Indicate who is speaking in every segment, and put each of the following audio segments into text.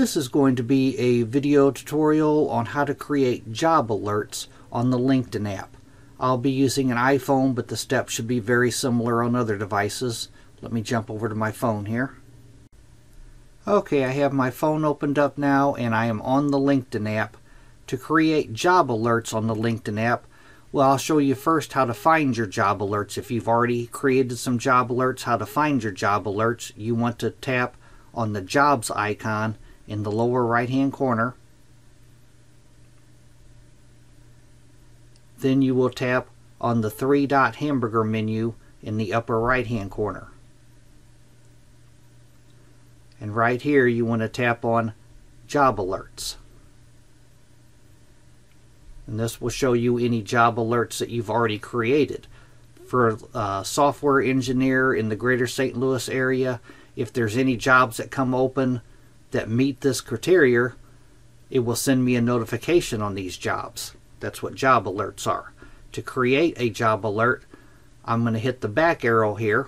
Speaker 1: This is going to be a video tutorial on how to create job alerts on the LinkedIn app. I'll be using an iPhone, but the steps should be very similar on other devices. Let me jump over to my phone here. Okay, I have my phone opened up now and I am on the LinkedIn app. To create job alerts on the LinkedIn app, well, I'll show you first how to find your job alerts. If you've already created some job alerts, how to find your job alerts. You want to tap on the jobs icon in the lower right hand corner. Then you will tap on the three-dot hamburger menu in the upper right hand corner. And right here you want to tap on job alerts. And this will show you any job alerts that you've already created. For a software engineer in the greater St. Louis area, if there's any jobs that come open that meet this criteria, it will send me a notification on these jobs. That's what job alerts are. To create a job alert, I'm going to hit the back arrow here.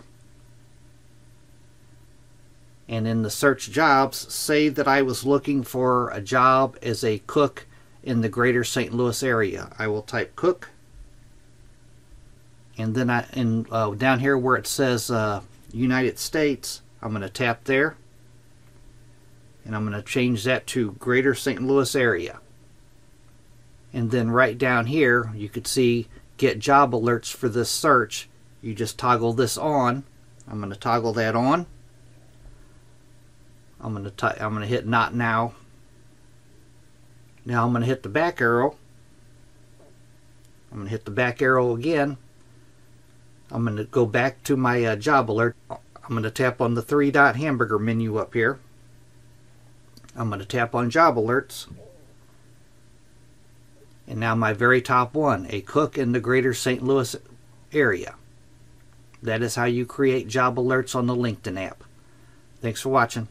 Speaker 1: And in the search jobs, say that I was looking for a job as a cook in the greater St. Louis area. I will type cook. And then down here where it says United States, I'm going to tap there. And I'm going to change that to greater St. Louis area. And then right down here, you could see get job alerts for this search. You just toggle this on. I'm going to toggle that on. I'm going to hit not now. Now I'm going to hit the back arrow. I'm going to hit the back arrow again. I'm going to go back to my job alert. I'm going to tap on the three-dot hamburger menu up here. I'm going to tap on job alerts. And now my very top one, a cook in the greater St. Louis area. That is how you create job alerts on the LinkedIn app. Thanks for watching.